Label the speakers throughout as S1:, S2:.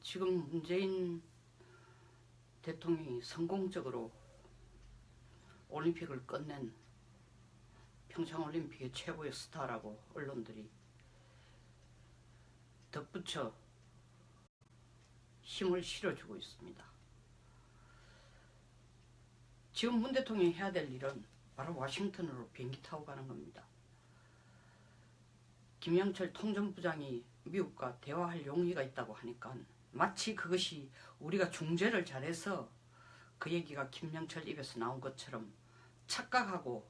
S1: 지금 문재인 대통령이 성공적으로 올림픽을 끝낸 평창올림픽의 최고의 스타라고 언론들이 덧붙여 힘을 실어주고 있습니다. 지금 문 대통령이 해야 될 일은 바로 워싱턴으로 비행기 타고 가는 겁니다. 김영철 통전부장이 미국과 대화할 용의가 있다고 하니까 마치 그것이 우리가 중재를 잘해서 그 얘기가 김영철 입에서 나온 것처럼 착각하고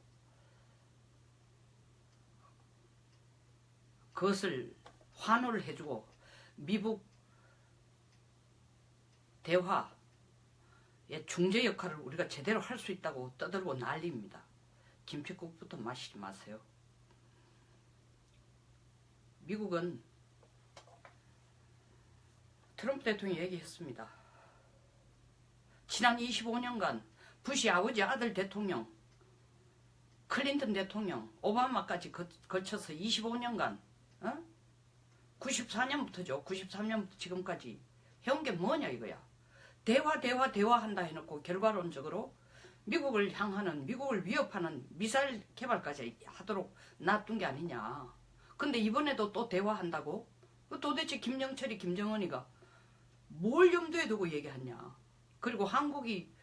S1: 그것을 환호를 해주고 미국 대화의 중재 역할을 우리가 제대로 할 수 있다고 떠들고 난리입니다. 김치국부터 마시지 마세요. 미국은 트럼프 대통령이 얘기했습니다. 지난 25년간 부시 아버지 아들 대통령, 클린턴 대통령, 오바마까지 거쳐서 25년간 94년부터죠. 93년부터 지금까지 해온 게 뭐냐 이거야. 대화한다 해놓고 결과론적으로 미국을 향하는, 미국을 위협하는 미사일 개발까지 하도록 놔둔 게 아니냐. 근데 이번에도 또 대화한다고? 도대체 김영철이 김정은이가 뭘 염두에 두고 얘기하냐. 그리고 한국이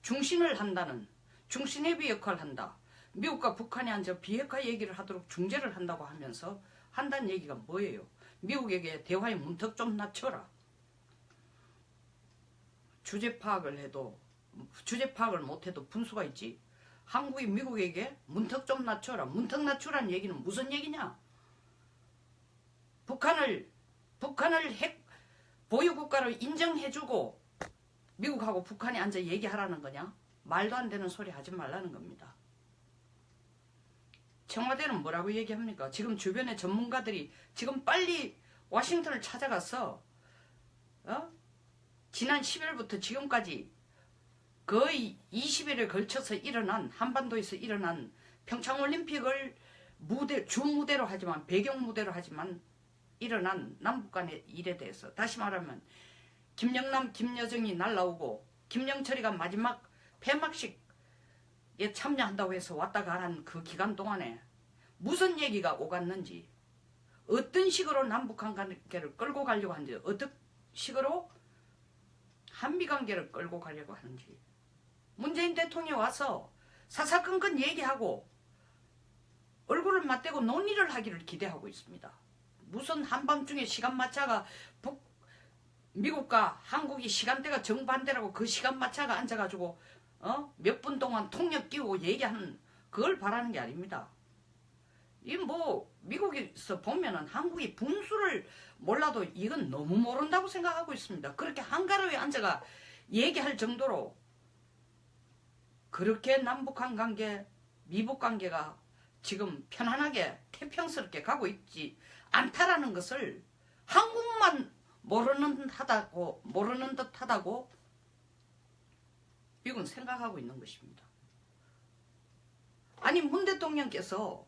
S1: 중신을 한다는, 중신회비 역할을 한다. 미국과 북한이 앉아 비핵화 얘기를 하도록 중재를 한다고 하면서 한다는 얘기가 뭐예요? 미국에게 대화의 문턱 좀 낮춰라. 주제 파악을 해도, 주제 파악을 못해도 분수가 있지. 한국이 미국에게 문턱 좀 낮춰라. 문턱 낮추라는 얘기는 무슨 얘기냐? 북한을 핵 보유국가로 인정해주고 미국하고 북한이 앉아 얘기하라는 거냐? 말도 안 되는 소리 하지 말라는 겁니다. 청와대는 뭐라고 얘기합니까? 지금 주변의 전문가들이 지금 빨리 워싱턴을 찾아가서 지난 10일부터 지금까지 거의 20일에 걸쳐서 일어난, 한반도에서 일어난 평창올림픽을 주무대로 하지만, 배경무대로 하지만 일어난 남북 간의 일에 대해서, 다시 말하면 김영남, 김여정이 날라오고 김영철이가 마지막 폐막식에 참여한다고 해서 왔다 가란 그 기간 동안에 무슨 얘기가 오갔는지, 어떤 식으로 남북한 관계를 끌고 가려고 하는지, 어떤 식으로 한미관계를 끌고 가려고 하는지, 문재인 대통령이 와서 사사건건 얘기하고 얼굴을 맞대고 논의를 하기를 기대하고 있습니다. 무슨 한밤중에 시간 맞춰가 미국과 한국이 시간대가 정반대라고 그 시간 맞춰가 앉아가지고 몇 분 동안 통역 끼우고 얘기하는 그걸 바라는 게 아닙니다. 이 미국에서 보면은 한국이 분수를 몰라도 이건 너무 모른다고 생각하고 있습니다. 그렇게 한가로이 앉아가 얘기할 정도로 그렇게 남북한 관계, 미북 관계가 지금 편안하게 태평스럽게 가고 있지 않다라는 것을 한국만 모르는 듯 하다고 미국은 생각하고 있는 것입니다. 아니, 문 대통령께서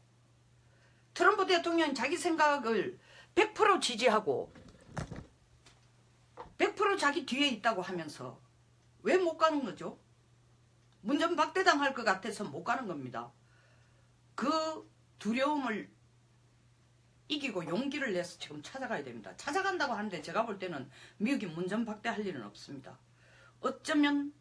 S1: 트럼프 대통령 자기 생각을 100% 지지하고 100% 자기 뒤에 있다고 하면서 왜 못 가는 거죠? 문전박대당할 것 같아서 못 가는 겁니다. 그 두려움을 이기고 용기를 내서 지금 찾아가야 됩니다. 찾아간다고 하는데 제가 볼 때는 미국이 문전박대할 일은 없습니다. 어쩌면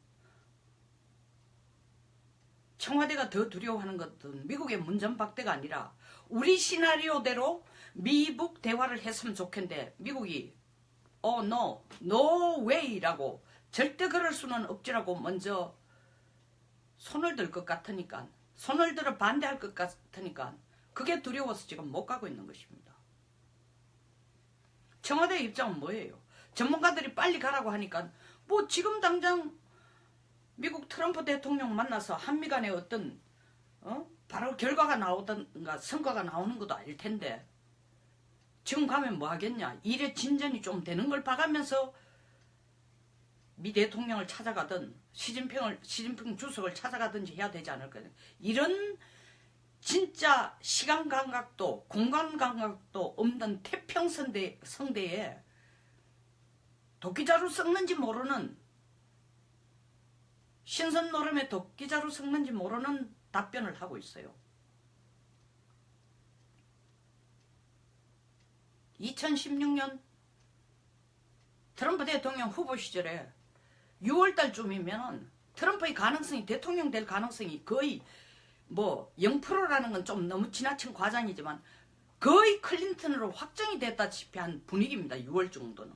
S1: 청와대가 더 두려워하는 것은 미국의 문전박대가 아니라 우리 시나리오대로 미북 대화를 했으면 좋겠는데 미국이 no way라고, 절대 그럴 수는 없지라고 먼저 손을 들 것 같으니까, 손을 들어 반대할 것 같으니까 그게 두려워서 지금 못 가고 있는 것입니다. 청와대의 입장은 뭐예요? 전문가들이 빨리 가라고 하니까 지금 당장 미국 트럼프 대통령 만나서 한미 간에 어떤 바로 결과가 나오든가 성과가 나오는 것도 아닐 텐데 지금 가면 뭐 하겠냐? 일의 진전이 좀 되는 걸 봐가면서 미 대통령을 찾아가든 시진핑 주석을 찾아가든지 해야 되지 않을까요? 이런 진짜 시간 감각도 공간 감각도 없는 태평성대에 도끼자루 썩는지 모르는, 신선 노름에 도끼자루 썩는지 모르는 답변을 하고 있어요. 2016년 트럼프 대통령 후보 시절에 6월달쯤이면 트럼프의 가능성이, 대통령 될 가능성이 거의 뭐 0%라는 건 좀 너무 지나친 과장이지만 거의 클린턴으로 확정이 됐다시피 한 분위기입니다. 6월 정도는.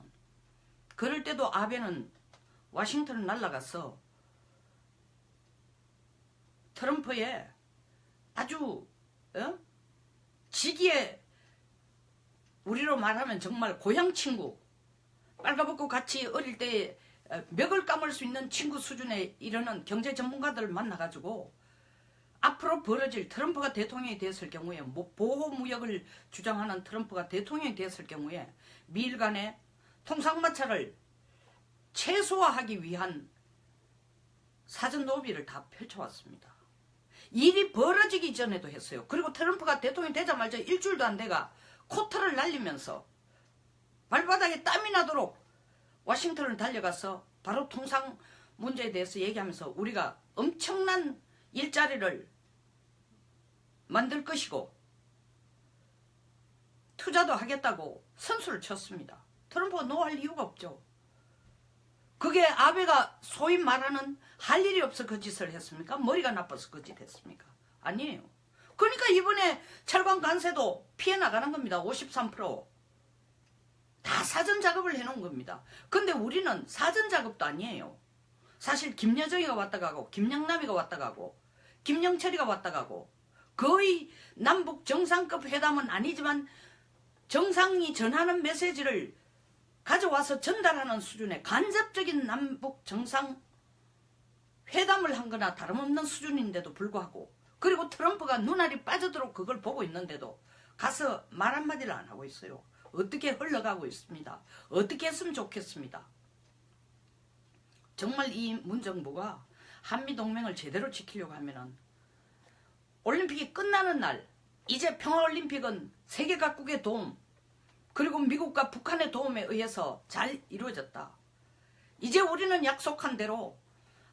S1: 그럴 때도 아베는 워싱턴을 날아가서 트럼프의 아주 지기에, 우리로 말하면 정말 고향 친구, 빨가벗고 같이 어릴 때 멱을 감을 수 있는 친구 수준에 이르는 경제 전문가들을 만나가지고 앞으로 벌어질, 트럼프가 대통령이 됐을 경우에, 보호무역을 주장하는 트럼프가 대통령이 됐을 경우에 미일 간의 통상마찰을 최소화하기 위한 사전 노비를 다 펼쳐왔습니다. 일이 벌어지기 전에도 했어요. 그리고 트럼프가 대통령이 되자마자 일주일도 안 돼가 코트를 날리면서 발바닥에 땀이 나도록 워싱턴을 달려가서 바로 통상 문제에 대해서 얘기하면서 우리가 엄청난 일자리를 만들 것이고 투자도 하겠다고 선수를 쳤습니다. 트럼프가 노할 이유가 없죠. 그게 아베가 소위 말하는 할 일이 없어 그 짓을 했습니까? 머리가 나빠서 그 짓 했습니까? 아니에요. 그러니까 이번에 철강 관세도 피해 나가는 겁니다. 53%. 다 사전 작업을 해놓은 겁니다. 근데 우리는 사전 작업도 아니에요. 사실 김여정이가 왔다 가고, 김영남이가 왔다 가고, 김영철이가 왔다 가고, 거의 남북 정상급 회담은 아니지만 정상이 전하는 메시지를 가져와서 전달하는 수준의 간접적인 남북 정상 회담을 한 거나 다름없는 수준인데도 불구하고, 그리고 트럼프가 눈알이 빠져도록 그걸 보고 있는데도 가서 말 한마디를 안 하고 있어요. 어떻게 흘러가고 있습니다. 어떻게 했으면 좋겠습니다. 정말 이 문정부가 한미동맹을 제대로 지키려고 하면은 올림픽이 끝나는 날, 이제 평화올림픽은 세계 각국의 도움, 그리고 미국과 북한의 도움에 의해서 잘 이루어졌다. 이제 우리는 약속한 대로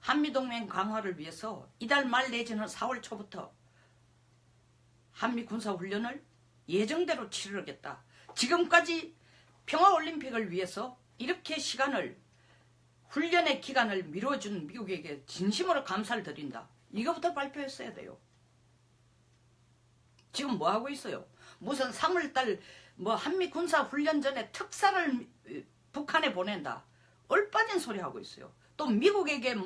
S1: 한미동맹 강화를 위해서 이달 말 내지는 4월 초부터 한미 군사훈련을 예정대로 치르겠다. 지금까지 평화올림픽을 위해서 이렇게 훈련의 기간을 미뤄준 미국에게 진심으로 감사를 드린다. 이거부터 발표했어야 돼요. 지금 뭐 하고 있어요? 무슨 3월달 한미 군사훈련 전에 특사를 북한에 보낸다. 얼빠진 소리 하고 있어요. 또 미국에게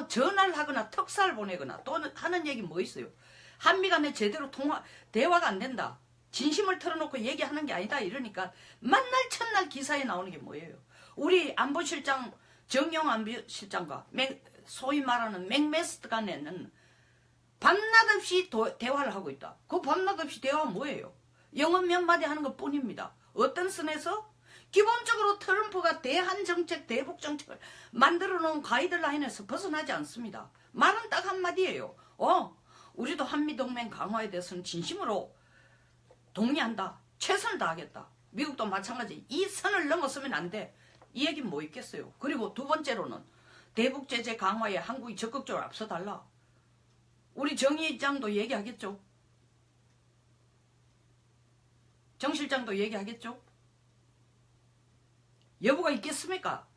S1: 전화를 하거나 특사를 보내거나 또 하는 얘기 뭐 있어요? 한미 간에 제대로 대화가 안 된다. 진심을 털어놓고 얘기하는 게 아니다. 이러니까 만날 첫날 기사에 나오는 게 뭐예요? 우리 안보실장, 정용 안보실장과 소위 말하는 맥메스트 간에는 밤낮 없이 대화를 하고 있다. 그 밤낮 없이 대화가 뭐예요? 영어 몇 마디 하는 것 뿐입니다. 어떤 선에서? 기본적으로 트럼프가 대한정책, 대북정책을 만들어 놓은 가이드라인에서 벗어나지 않습니다. 말은 딱 한마디예요. 우리도 한미동맹 강화에 대해서는 진심으로 동의한다. 최선을 다하겠다. 미국도 마찬가지. 이 선을 넘어서면 안 돼. 이 얘기는 뭐 있겠어요. 그리고 두 번째로는 대북제재 강화에 한국이 적극적으로 앞서달라. 우리 정 의장도 얘기하겠죠. 정 실장도 얘기하겠죠. 여부가 있겠습니까?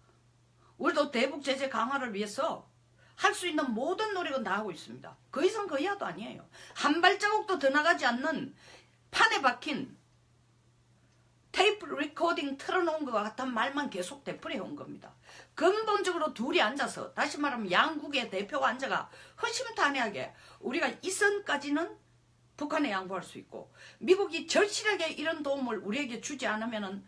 S1: 우리도 대북제재 강화를 위해서 할 수 있는 모든 노력은 다 하고 있습니다. 그 이상 그 이하도 아니에요. 한 발자국도 더 나가지 않는 판에 박힌 테이프 리코딩 틀어놓은 것 같은 말만 계속 되풀이해온 겁니다. 근본적으로 둘이 앉아서, 다시 말하면 양국의 대표가 앉아가 허심탄회하게 우리가 이 선까지는 북한에 양보할 수 있고, 미국이 절실하게 이런 도움을 우리에게 주지 않으면은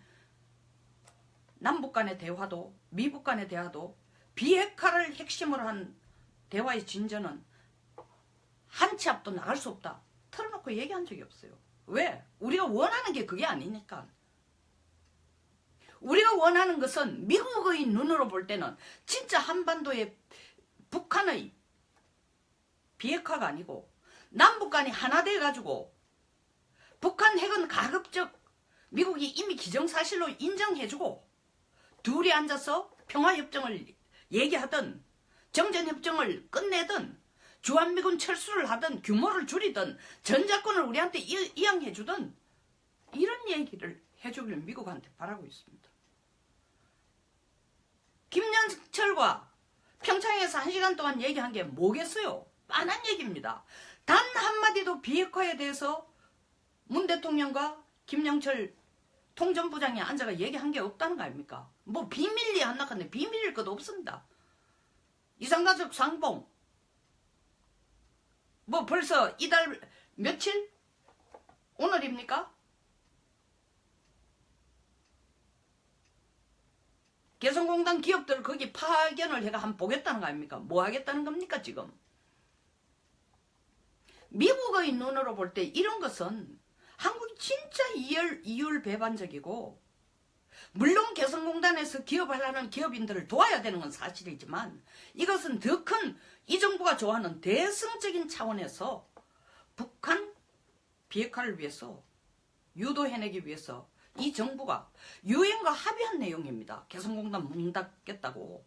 S1: 남북 간의 대화도, 미북 간의 대화도, 비핵화를 핵심으로 한 대화의 진전은 한 치 앞도 나갈 수 없다. 털어놓고 얘기한 적이 없어요. 왜? 우리가 원하는 게 그게 아니니까. 우리가 원하는 것은 미국의 눈으로 볼 때는 진짜 한반도의 북한의 비핵화가 아니고 남북 간이 하나 돼가지고 북한 핵은 가급적 미국이 이미 기정사실로 인정해주고 둘이 앉아서 평화협정을 얘기하든 정전협정을 끝내든 주한미군 철수를 하든 규모를 줄이든 전자권을 우리한테 이양해주든 이런 얘기를 해주길 미국한테 바라고 있습니다. 김영철과 평창에서 1시간 동안 얘기한 게 뭐겠어요? 뻔한 얘기입니다. 단 한마디도 비핵화에 대해서 문 대통령과 김영철 통전부장이 앉아가 얘기한 게 없다는 거 아닙니까? 뭐 비밀리 안 나갔네. 비밀일 것도 없습니다. 이산가족 상봉 뭐 벌써 이달 며칠? 오늘입니까? 개성공단 기업들 거기 파견을 해가 한번 보겠다는 거 아닙니까? 뭐 하겠다는 겁니까 지금? 미국의 눈으로 볼 때 이런 것은 한국이 진짜 이율배반적이고 물론 개성공단에서 기업하려는 기업인들을 도와야 되는 건 사실이지만 이것은 더 큰 이 정부가 좋아하는 대승적인 차원에서 북한 비핵화를 위해서 유도해내기 위해서 이 정부가 유엔과 합의한 내용입니다. 개성공단 문 닫겠다고.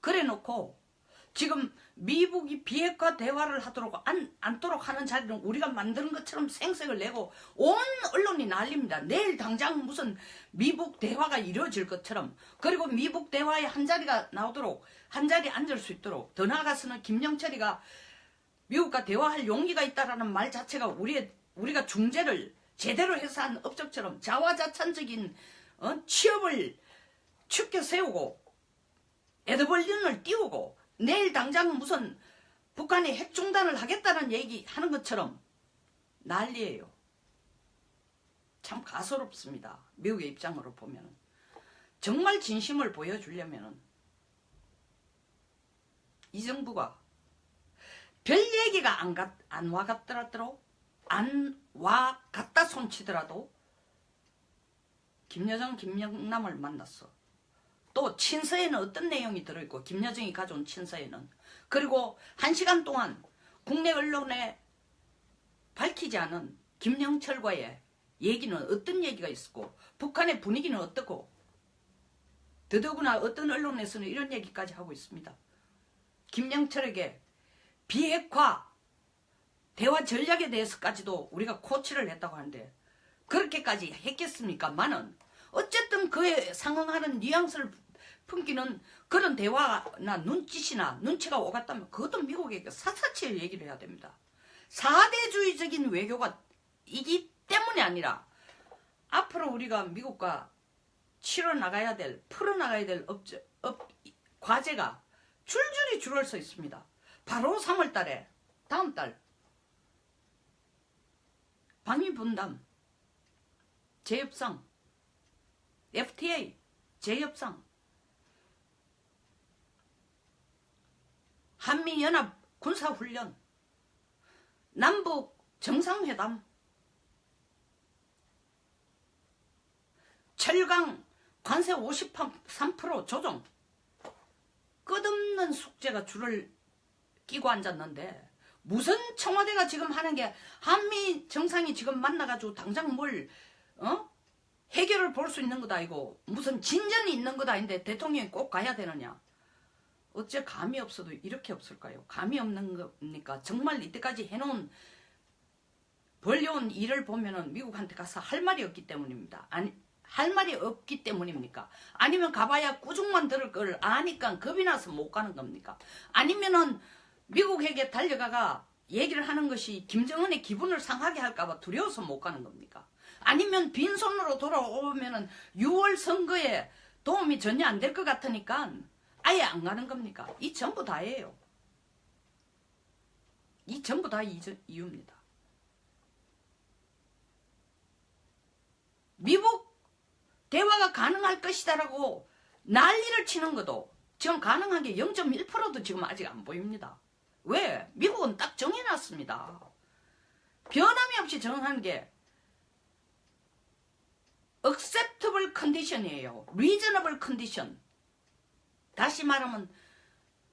S1: 그래 놓고 지금 미국이 비핵화 대화를 하도록 않도록 하는 자리는 우리가 만드는 것처럼 생색을 내고 온 언론이 난립니다. 내일 당장 무슨 미국 대화가 이루어질 것처럼 그리고 미국 대화에 한 자리가 나오도록 한 자리에 앉을 수 있도록 더 나아가서는 김영철이가 미국과 대화할 용기가 있다라는 말 자체가 우리가 중재를 제대로 해서 한 업적처럼 자화자찬적인 취업을 축켜 세우고 에드벌린을 띄우고 내일 당장 무슨 북한이 핵 중단을 하겠다는 얘기 하는 것처럼 난리예요. 참 가소롭습니다. 미국의 입장으로 보면 정말 진심을 보여주려면 이 정부가 별 얘기가 안 와갔더라도 안 와갔다 손치더라도 김여정, 김영남을 만났어. 또 친서에는 어떤 내용이 들어있고 김여정이 가져온 친서에는 그리고 1시간 동안 국내 언론에 밝히지 않은 김영철과의 얘기는 어떤 얘기가 있었고 북한의 분위기는 어떻고 더더구나 어떤 언론에서는 이런 얘기까지 하고 있습니다. 김영철에게 비핵화 대화 전략에 대해서까지도 우리가 코치를 했다고 하는데 그렇게까지 했겠습니까? 많은 어쨌든 그에 상응하는 뉘앙스를 풍기는 그런 대화나 눈치가 오갔다면 그것도 미국에게 샅샅이 얘기를 해야 됩니다. 사대주의적인 외교가 이기 때문이 아니라 앞으로 우리가 미국과 풀어나가야 될 과제가 줄줄이 줄을 서 있습니다. 바로 3월 달에 다음 달 방위분담 재협상 FTA 재협상 한미연합 군사훈련 남북 정상회담 철강 관세 53% 조정 끝없는 숙제가 줄을 끼고 앉았는데 무슨 청와대가 지금 하는 게 한미 정상이 지금 만나가지고 당장 뭘 해결을 볼 수 있는 거다 이거 무슨 진전이 있는 거다 인데 대통령이 꼭 가야 되느냐. 어째 감이 없어도 이렇게 없을까요? 감이 없는 겁니까? 정말 이때까지 해놓은 벌려온 일을 보면은 미국한테 가서 할 말이 없기 때문입니다. 아니 할 말이 없기 때문입니까? 아니면 가봐야 꾸중만 들을 걸 아니까 겁이 나서 못 가는 겁니까? 아니면은 미국에게 달려가가 얘기를 하는 것이 김정은의 기분을 상하게 할까봐 두려워서 못 가는 겁니까? 아니면 빈손으로 돌아오면은 6월 선거에 도움이 전혀 안 될 것 같으니까 아예 안 가는 겁니까? 이 전부 다예요. 이 전부 다 이유입니다. 미국 대화가 가능할 것이다라고 난리를 치는 것도 지금 가능한 게 0.1%도 지금 아직 안 보입니다. 왜? 미국은 딱 정해놨습니다. 변함이 없이 정한 게 acceptable condition이에요. reasonable condition. 다시 말하면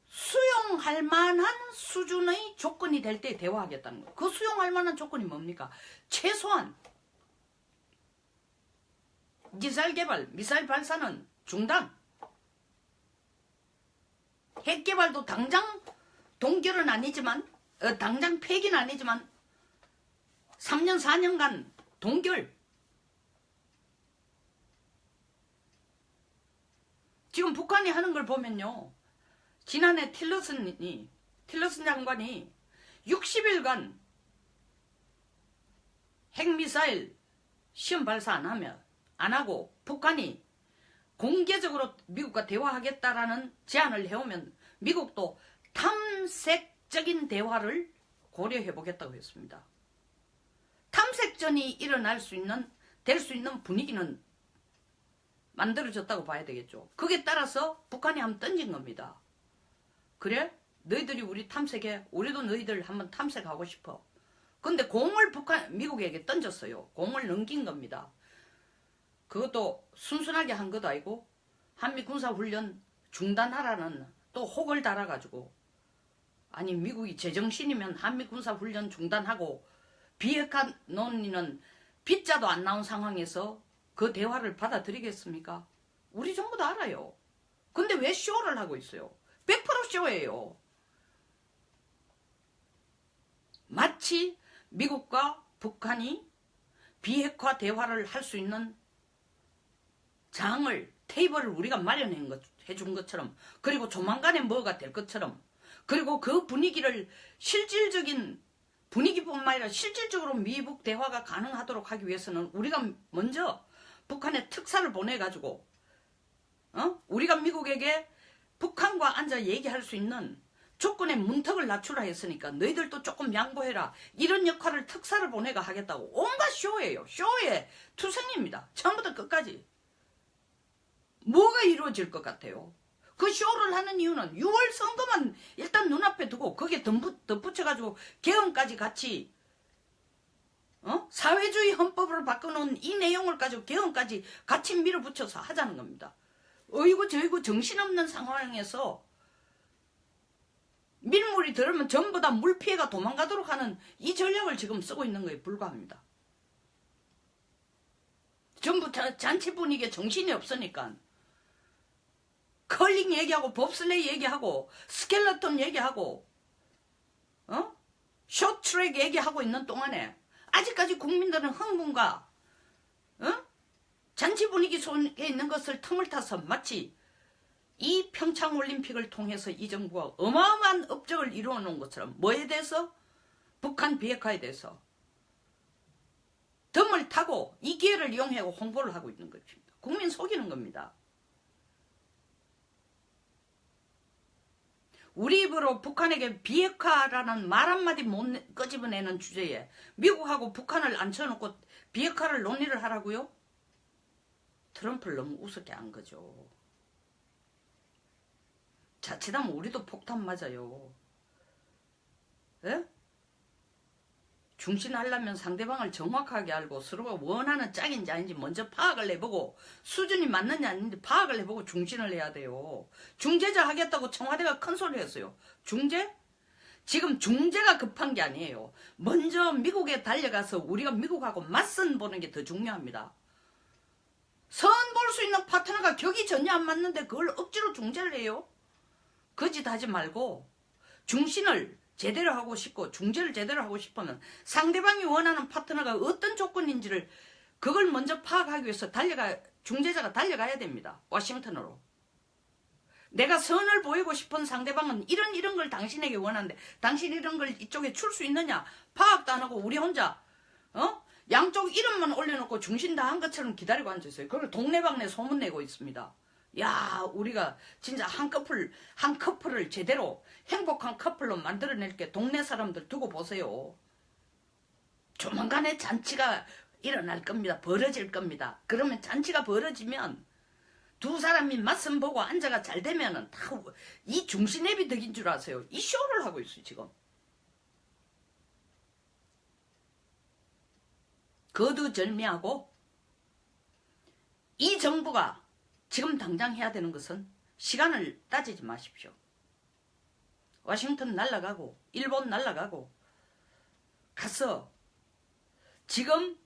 S1: 수용할 만한 수준의 조건이 될 때 대화하겠다는 거예요. 그 수용할 만한 조건이 뭡니까? 최소한 미사일 개발, 미사일 발사는 중단. 핵개발도 당장 동결은 아니지만 당장 폐기는 아니지만 3년 4년간 동결. 지금 북한이 하는 걸 보면요. 지난해 틸러슨 장관이 60일간 핵미사일 시험 발사 안 하고 북한이 공개적으로 미국과 대화하겠다라는 제안을 해오면 미국도 탐색적인 대화를 고려해보겠다고 했습니다. 탐색전이 될 수 있는 분위기는 만들어졌다고 봐야 되겠죠. 그게 따라서 북한이 한번 던진 겁니다. 그래? 너희들이 우리 탐색해. 우리도 너희들 한번 탐색하고 싶어. 근데 공을 미국에게 던졌어요. 공을 넘긴 겁니다. 그것도 순순하게 한 것도 아니고 한미군사훈련 중단하라는 또 혹을 달아가지고 아니 미국이 제정신이면 한미군사훈련 중단하고 비핵화 논의는 빗자도 안 나온 상황에서 그 대화를 받아들이겠습니까? 우리 전부 다 알아요. 근데 왜 쇼를 하고 있어요? 100% 쇼예요. 마치 미국과 북한이 비핵화 대화를 할 수 있는 테이블을 우리가 해준 것처럼, 그리고 조만간에 뭐가 될 것처럼, 그리고 그 분위기를 실질적인 분위기뿐만 아니라 실질적으로 미북 대화가 가능하도록 하기 위해서는 우리가 먼저 북한에 특사를 보내가지고 우리가 미국에게 북한과 앉아 얘기할 수 있는 조건의 문턱을 낮추라 했으니까 너희들도 조금 양보해라. 이런 역할을 특사를 보내가 하겠다고. 온갖 쇼예요. 쇼의 투성입니다. 처음부터 끝까지. 뭐가 이루어질 것 같아요? 그 쇼를 하는 이유는 6월 선거만 일단 눈앞에 두고 거기에 덧붙여가지고 개헌까지 같이 사회주의 헌법을 바꿔놓은 이 내용을 가지고 개헌까지 같이 밀어붙여서 하자는 겁니다. 어이구 저이구 정신없는 상황에서 밀물이 들으면 전부 다 물 피해가 도망가도록 하는 이 전략을 지금 쓰고 있는 거에 불과합니다. 전부 잔치 분위기에 정신이 없으니까 컬링 얘기하고 법슬레이 얘기하고 스켈레톤 얘기하고 숏트랙 얘기하고 있는 동안에 아직까지 국민들은 흥분과 잔치 분위기 속에 있는 것을 틈을 타서 마치 이 평창올림픽을 통해서 이 정부가 어마어마한 업적을 이루어 놓은 것처럼 뭐에 대해서? 북한 비핵화에 대해서 덤을 타고 이 기회를 이용하고 홍보를 하고 있는 것입니다. 국민 속이는 겁니다. 우리 입으로 북한에게 비핵화라는 말 한마디 못 끄집어내는 주제에 미국하고 북한을 앉혀놓고 비핵화를 논의를 하라고요? 트럼프를 너무 우습게 한 거죠. 자칫하면 우리도 폭탄 맞아요. 에? 중신하려면 상대방을 정확하게 알고 서로가 원하는 짝인지 아닌지 먼저 파악을 해보고 수준이 맞느냐 아닌지 파악을 해보고 중신을 해야 돼요. 중재자 하겠다고 청와대가 큰 소리 했어요. 중재? 지금 중재가 급한 게 아니에요. 먼저 미국에 달려가서 우리가 미국하고 맞선 보는 게 더 중요합니다. 선 볼 수 있는 파트너가 격이 전혀 안 맞는데 그걸 억지로 중재를 해요? 거짓 하지 말고 중신을 제대로 하고 싶고 중재를 제대로 하고 싶으면 상대방이 원하는 파트너가 어떤 조건인지를 그걸 먼저 파악하기 위해서 중재자가 달려가야 됩니다. 워싱턴으로. 내가 선을 보이고 싶은 상대방은 이런 걸 당신에게 원하는데 당신 이런 걸 이쪽에 줄 수 있느냐? 파악도 안 하고 우리 혼자 양쪽 이름만 올려놓고 중신 다 한 것처럼 기다리고 앉아있어요. 그걸 동네방네 소문내고 있습니다. 야, 우리가 진짜 한 커플을 제대로 행복한 커플로 만들어낼 게 동네 사람들 두고 보세요. 조만간에 잔치가 일어날 겁니다. 벌어질 겁니다. 그러면 잔치가 벌어지면 두 사람이 맞선 보고 앉아가 잘 되면은 다 이 중신앱이 덕인 줄 아세요. 이 쇼를 하고 있어요, 지금. 거두절미하고 이 정부가 지금 당장 해야 되는 것은 시간을 따지지 마십시오. 워싱턴 날아가고 일본 날아가고 가서 지금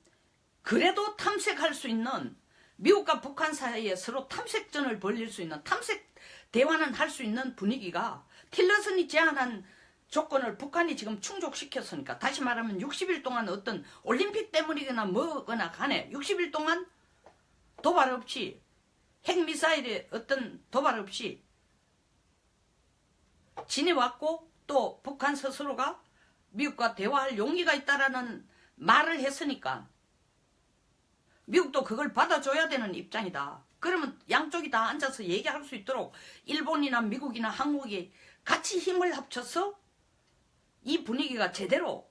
S1: 그래도 탐색할 수 있는 미국과 북한 사이에 서로 탐색전을 벌일 수 있는, 탐색 대화는 할 수 있는 분위기가 틸러슨이 제안한 조건을 북한이 지금 충족시켰으니까, 다시 말하면 60일 동안 어떤 올림픽 때문이거나 뭐거나 간에 60일 동안 도발 없이, 핵미사일의 어떤 도발 없이 지내왔고, 또 북한 스스로가 미국과 대화할 용의가 있다라는 말을 했으니까 미국도 그걸 받아줘야 되는 입장이다. 그러면 양쪽이 다 앉아서 얘기할 수 있도록 일본이나 미국이나 한국이 같이 힘을 합쳐서 이 분위기가 제대로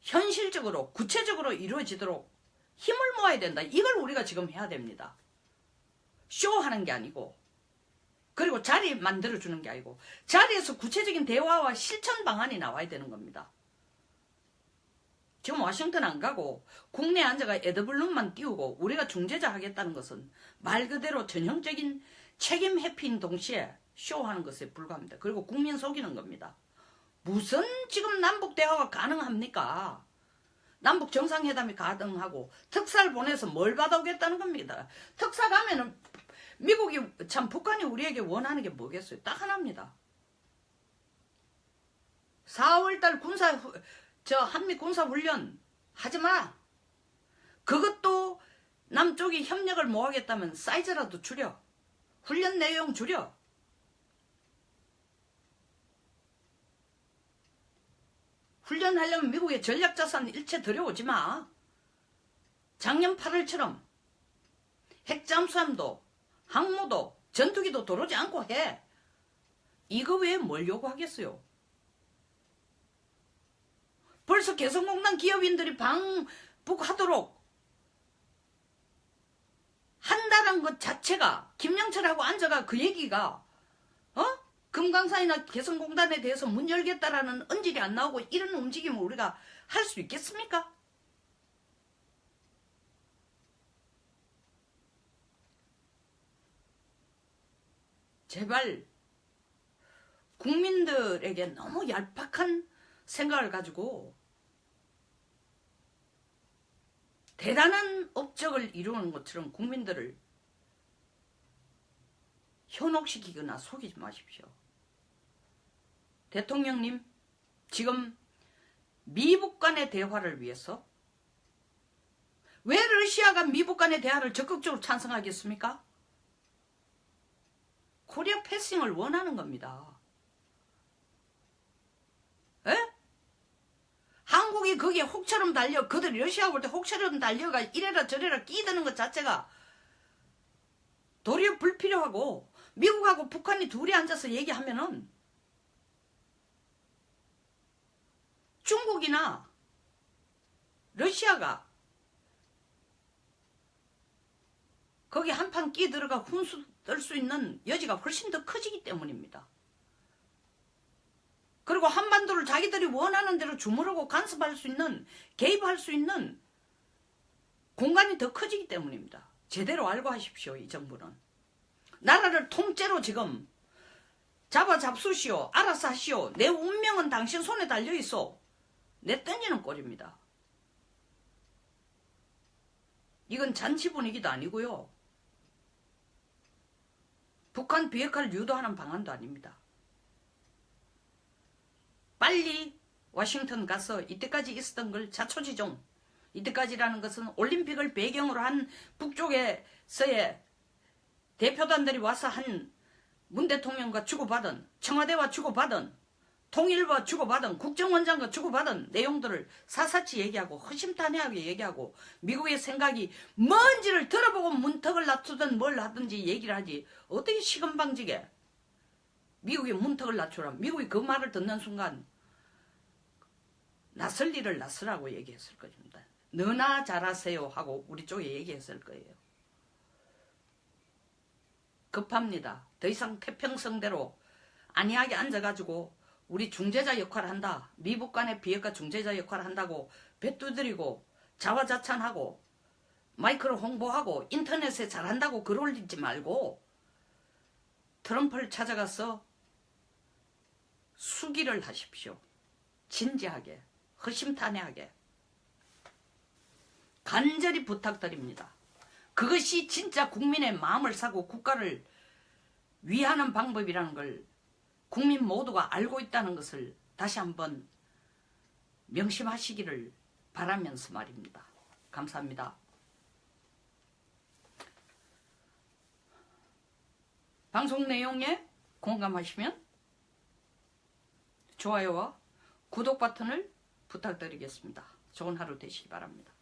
S1: 현실적으로 구체적으로 이루어지도록 힘을 모아야 된다. 이걸 우리가 지금 해야 됩니다. 쇼하는 게 아니고, 그리고 자리 만들어주는 게 아니고, 자리에서 구체적인 대화와 실천 방안이 나와야 되는 겁니다. 지금 워싱턴 안 가고 국내에 앉아가 애드블룸만 띄우고 우리가 중재자 하겠다는 것은 말 그대로 전형적인 책임 회피인 동시에 쇼하는 것에 불과합니다. 그리고 국민 속이는 겁니다. 무슨 지금 남북 대화가 가능합니까? 남북 정상회담이 가능하고 특사를 보내서 뭘 받아오겠다는 겁니다. 특사 가면은 미국이, 참 북한이 우리에게 원하는 게 뭐겠어요? 딱 하나입니다. 4월달 한미 군사훈련 하지 마. 그것도 남쪽이 협력을 뭐 하겠다면 사이즈라도 줄여. 훈련 내용 줄여. 훈련하려면 미국의 전략자산 일체 들여오지 마. 작년 8월처럼 핵잠수함도 항모도 전투기도 들어오지 않고 해. 이거 외에 뭘 요구하겠어요? 벌써 개성공단 기업인들이 방북하도록 한다는 것 자체가, 김영철하고 앉아가 그 얘기가 금강산이나 개성공단에 대해서 문 열겠다라는 언질이 안 나오고 이런 움직임을 우리가 할 수 있겠습니까? 제발 국민들에게 너무 얄팍한 생각을 가지고 대단한 업적을 이루는 것처럼 국민들을 현혹시키거나 속이지 마십시오. 대통령님, 지금 미북 간의 대화를 위해서, 왜 러시아가 미북 간의 대화를 적극적으로 찬성하겠습니까? 코리아 패싱을 원하는 겁니다. 에? 한국이 거기에 혹처럼 달려, 그들이 러시아 볼 때 혹처럼 달려가 이래라 저래라 끼드는 것 자체가 도리어 불필요하고, 미국하고 북한이 둘이 앉아서 얘기하면은 중국이나 러시아가 거기 한판 끼 들어가 훈수 떨 수 있는 여지가 훨씬 더 커지기 때문입니다. 그리고 한반도를 자기들이 원하는 대로 주무르고 간섭할 수 있는, 개입할 수 있는 공간이 더 커지기 때문입니다. 제대로 알고 하십시오. 이 정부는 나라를 통째로 지금 잡수시오. 알아서 하시오. 내 운명은 당신 손에 달려있어. 내 던지는 꼴입니다. 이건 잔치 분위기도 아니고요. 북한 비핵화를 유도하는 방안도 아닙니다. 빨리 워싱턴 가서 이때까지 있었던 걸 자초지종, 이때까지라는 것은 올림픽을 배경으로 한 북쪽에서의 대표단들이 와서 한 문 대통령과 주고받은, 청와대와 주고받은, 통일부와 주고받은, 국정원장과 주고받은 내용들을 사사치 얘기하고 허심탄회하게 얘기하고, 미국의 생각이 뭔지를 들어보고 문턱을 낮추든 뭘 하든지 얘기를 하지, 어떻게 시건방지게 미국의 문턱을 낮추라. 미국이 그 말을 듣는 순간 나설 일을 나서라고 얘기했을 것입니다. 너나 잘하세요 하고 우리 쪽에 얘기했을 거예요. 급합니다. 더 이상 태평성대로 안이하게 앉아가지고 우리 중재자 역할을 한다, 미북 간의 비핵화 중재자 역할을 한다고 배 두드리고 자화자찬하고 마이크로 홍보하고 인터넷에 잘한다고 글 올리지 말고 트럼프를 찾아가서 수기를 하십시오. 진지하게, 허심탄회하게 간절히 부탁드립니다. 그것이 진짜 국민의 마음을 사고 국가를 위하는 방법이라는 걸 국민 모두가 알고 있다는 것을 다시 한번 명심하시기를 바라면서 말입니다. 감사합니다. 방송 내용에 공감하시면 좋아요와 구독 버튼을 부탁드리겠습니다. 좋은 하루 되시기 바랍니다.